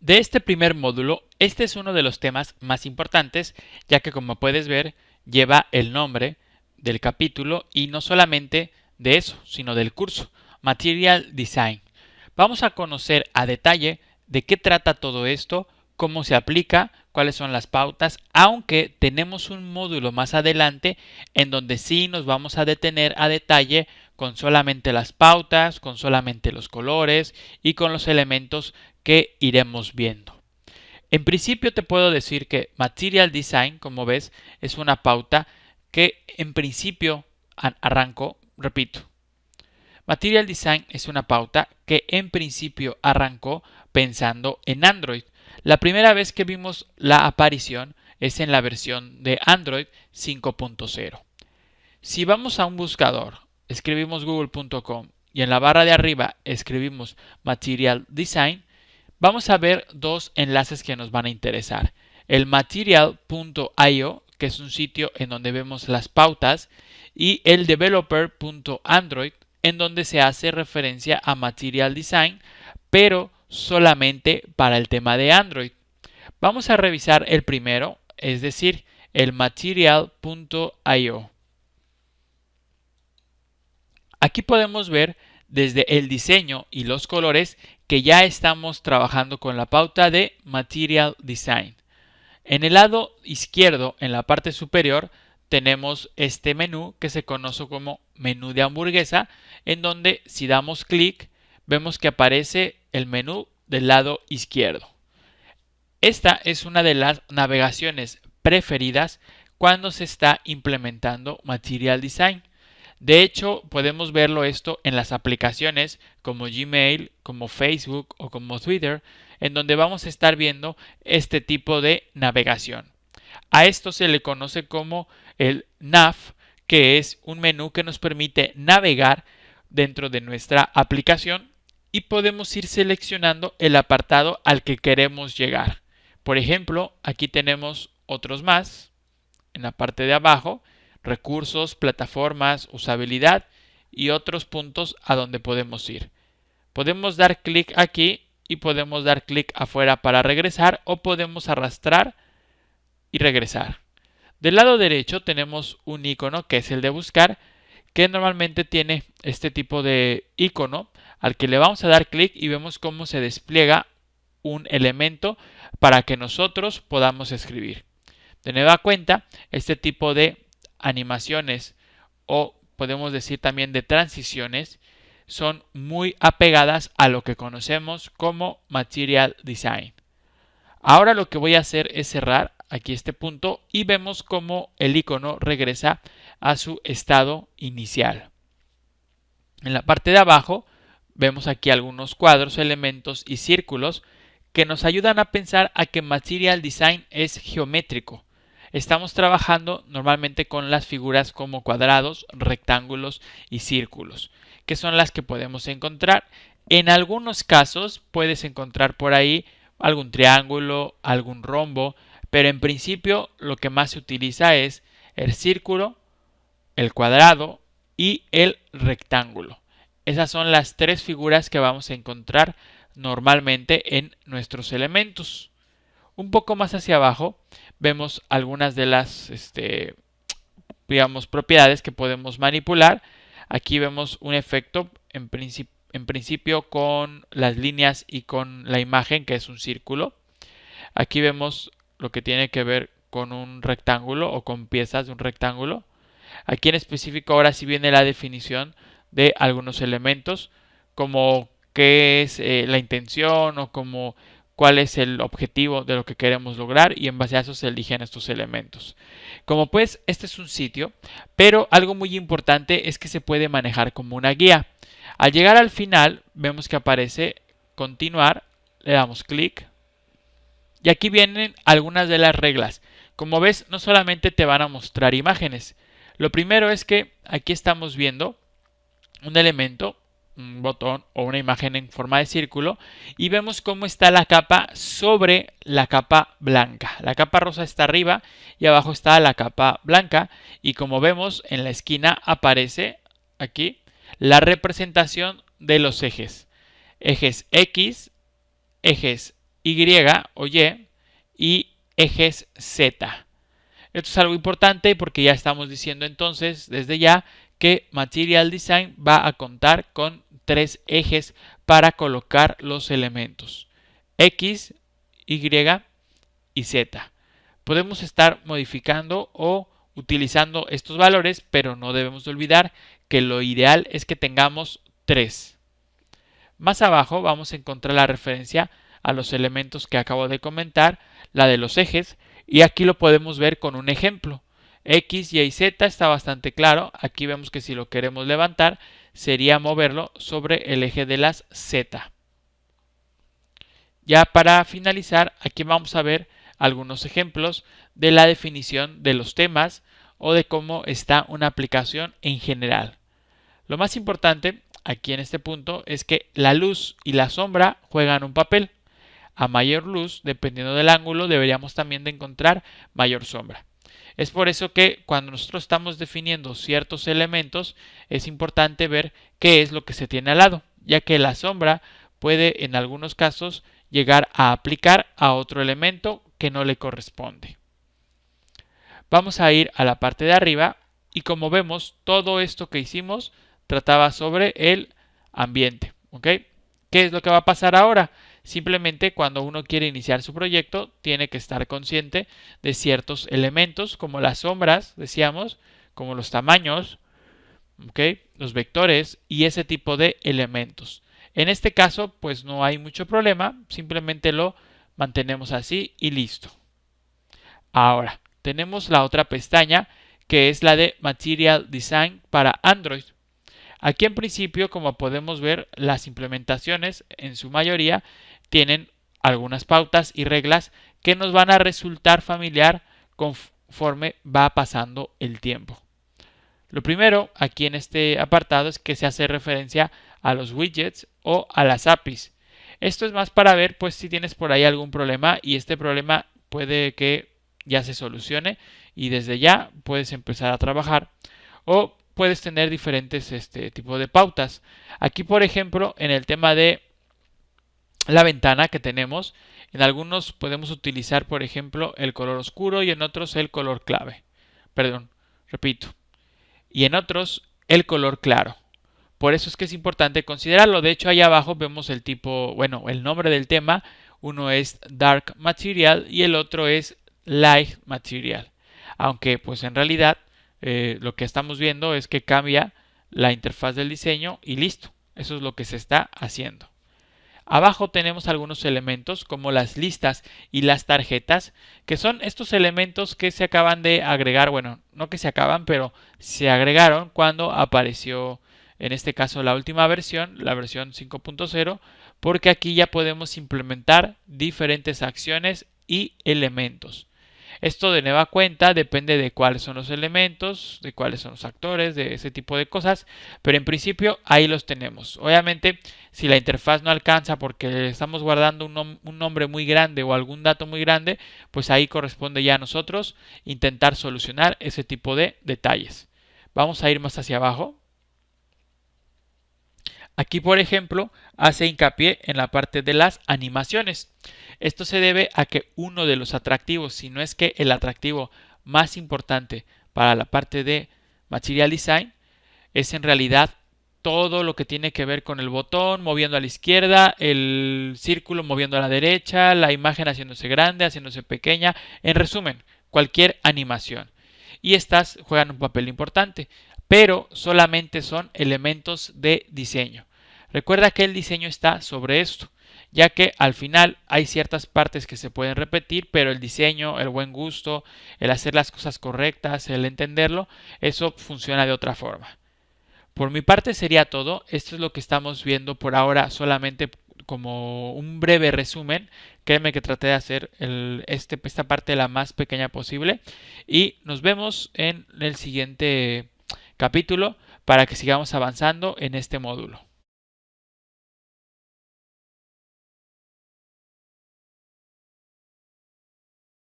De este primer módulo, este es uno de los temas más importantes, ya que como puedes ver, lleva el nombre del capítulo y no solamente de eso, sino del curso, Material Design. Vamos a conocer a detalle de qué trata todo esto, cómo se aplica, cuáles son las pautas, aunque tenemos un módulo más adelante en donde sí nos vamos a detener a detalle con solamente las pautas, con solamente los colores y con los elementos que iremos viendo. En principio te puedo decir que Material Design, como ves, es una pauta que en principio arrancó, repito, Material Design es una pauta que en principio arrancó pensando en Android. La primera vez que vimos la aparición es en la versión de Android 5.0. Si vamos a un buscador, escribimos google.com y en la barra de arriba escribimos Material Design, vamos a ver dos enlaces que nos van a interesar. El material.io, que es un sitio en donde vemos las pautas, y el developer.android, en donde se hace referencia a Material Design, pero solamente para el tema de Android. Vamos a revisar el primero, es decir, el material.io. Aquí podemos ver desde el diseño y los colores que ya estamos trabajando con la pauta de Material Design. En el lado izquierdo, en la parte superior, tenemos este menú que se conoce como menú de hamburguesa, en donde si damos clic vemos que aparece el menú del lado izquierdo. Esta es una de las navegaciones preferidas cuando se está implementando Material Design. De hecho, podemos verlo esto en las aplicaciones como Gmail, como Facebook o como Twitter, en donde vamos a estar viendo este tipo de navegación. A esto se le conoce como el nav, que es un menú que nos permite navegar dentro de nuestra aplicación y podemos ir seleccionando el apartado al que queremos llegar. Por ejemplo, aquí tenemos otros más en la parte de abajo, recursos, plataformas, usabilidad y otros puntos a donde podemos ir. Podemos dar clic aquí y podemos dar clic afuera para regresar o podemos arrastrar y regresar. Del lado derecho tenemos un icono que es el de buscar, que normalmente tiene este tipo de icono al que le vamos a dar clic y vemos cómo se despliega un elemento para que nosotros podamos escribir. De nueva cuenta, este tipo de animaciones o podemos decir también de transiciones son muy apegadas a lo que conocemos como Material Design. Ahora lo que voy a hacer es cerrar aquí este punto y vemos cómo el icono regresa a su estado inicial. En la parte de abajo vemos aquí algunos cuadros, elementos y círculos que nos ayudan a pensar a que Material Design es geométrico. Estamos trabajando normalmente con las figuras como cuadrados, rectángulos y círculos, que son las que podemos encontrar. En algunos casos puedes encontrar por ahí algún triángulo, algún rombo, pero en principio lo que más se utiliza es el círculo, el cuadrado y el rectángulo. Esas son las tres figuras que vamos a encontrar normalmente en nuestros elementos. Un poco más hacia abajo vemos algunas de las digamos, propiedades que podemos manipular. Aquí vemos un efecto en principio con las líneas y con la imagen, que es un círculo. Aquí vemos lo que tiene que ver con un rectángulo o con piezas de un rectángulo. Aquí en específico ahora sí viene la definición de algunos elementos, como qué es la intención o como cuál es el objetivo de lo que queremos lograr, y en base a eso se eligen estos elementos. Como pues, este es un sitio, pero algo muy importante es que se puede manejar como una guía. Al llegar al final vemos que aparece continuar, le damos clic y aquí vienen algunas de las reglas. Como ves, no solamente te van a mostrar imágenes. Lo primero es que aquí estamos viendo un elemento, un botón o una imagen en forma de círculo, y vemos cómo está la capa sobre la capa blanca. La capa rosa está arriba y abajo está la capa blanca, y como vemos en la esquina aparece aquí la representación de los ejes. Ejes X, ejes Y o y ejes Z. Esto es algo importante porque ya estamos diciendo entonces desde ya que Material Design va a contar con 3 ejes para colocar los elementos X, Y y Z. Podemos estar modificando o utilizando estos valores, pero no debemos de olvidar que lo ideal es que tengamos 3. Más abajo vamos a encontrar la referencia a los elementos que acabo de comentar, la de los ejes, y aquí lo podemos ver con un ejemplo. X, Y y Z está bastante claro. Aquí vemos que si lo queremos levantar, sería moverlo sobre el eje de las Z. Ya para finalizar, aquí vamos a ver algunos ejemplos de la definición de los temas o de cómo está una aplicación en general. Lo más importante aquí en este punto es que la luz y la sombra juegan un papel. A mayor luz, dependiendo del ángulo, deberíamos también de encontrar mayor sombra. Es por eso que cuando nosotros estamos definiendo ciertos elementos, es importante ver qué es lo que se tiene al lado, ya que la sombra puede en algunos casos llegar a aplicar a otro elemento que no le corresponde. Vamos a ir a la parte de arriba y como vemos, todo esto que hicimos trataba sobre el ambiente. ¿Ok? ¿Qué es lo que va a pasar ahora? Simplemente cuando uno quiere iniciar su proyecto, tiene que estar consciente de ciertos elementos, como las sombras, decíamos, como los tamaños, ¿ok? Los vectores y ese tipo de elementos. En este caso, pues no hay mucho problema, simplemente lo mantenemos así y listo. Ahora, tenemos la otra pestaña que es la de Material Design para Android. Aquí en principio, como podemos ver, las implementaciones en su mayoría tienen algunas pautas y reglas que nos van a resultar familiar conforme va pasando el tiempo. Lo primero aquí en este apartado es que se hace referencia a los widgets o a las APIs. Esto es más para ver pues si tienes por ahí algún problema y este problema puede que ya se solucione y desde ya puedes empezar a trabajar o puedes tener diferentes tipo de pautas. Aquí por ejemplo en el tema de la ventana que tenemos, en algunos podemos utilizar por ejemplo el color oscuro y en otros el color clave. Perdón, repito. Y en otros el color claro. Por eso es que es importante considerarlo. De hecho, ahí abajo vemos el tipo, bueno, el nombre del tema. Uno es Dark Material y el otro es Light Material. Aunque, pues en realidad, lo que estamos viendo es que cambia la interfaz del diseño y listo. Eso es lo que se está haciendo. Abajo tenemos algunos elementos como las listas y las tarjetas, que son estos elementos que se acaban de agregar, bueno, no que se acaban, pero se agregaron cuando apareció, en este caso, la última versión, la versión 5.0, porque aquí ya podemos implementar diferentes acciones y elementos. Esto de nueva cuenta depende de cuáles son los elementos, de cuáles son los actores, de ese tipo de cosas, pero en principio ahí los tenemos. Obviamente, si la interfaz no alcanza porque estamos guardando un nombre muy grande o algún dato muy grande, pues ahí corresponde ya a nosotros intentar solucionar ese tipo de detalles. Vamos a ir más hacia abajo. Aquí, por ejemplo, hace hincapié en la parte de las animaciones. Esto se debe a que uno de los atractivos, si no es que el atractivo más importante para la parte de Material Design, es en realidad todo lo que tiene que ver con el botón moviendo a la izquierda, el círculo moviendo a la derecha, la imagen haciéndose grande, haciéndose pequeña. En resumen, cualquier animación. Y estas juegan un papel importante, pero solamente son elementos de diseño. Recuerda que el diseño está sobre esto, ya que al final hay ciertas partes que se pueden repetir, pero el diseño, el buen gusto, el hacer las cosas correctas, el entenderlo, eso funciona de otra forma. Por mi parte sería todo. Esto es lo que estamos viendo por ahora, solamente como un breve resumen. Créeme que traté de hacer esta parte la más pequeña posible. Y nos vemos en el siguiente capítulo para que sigamos avanzando en este módulo.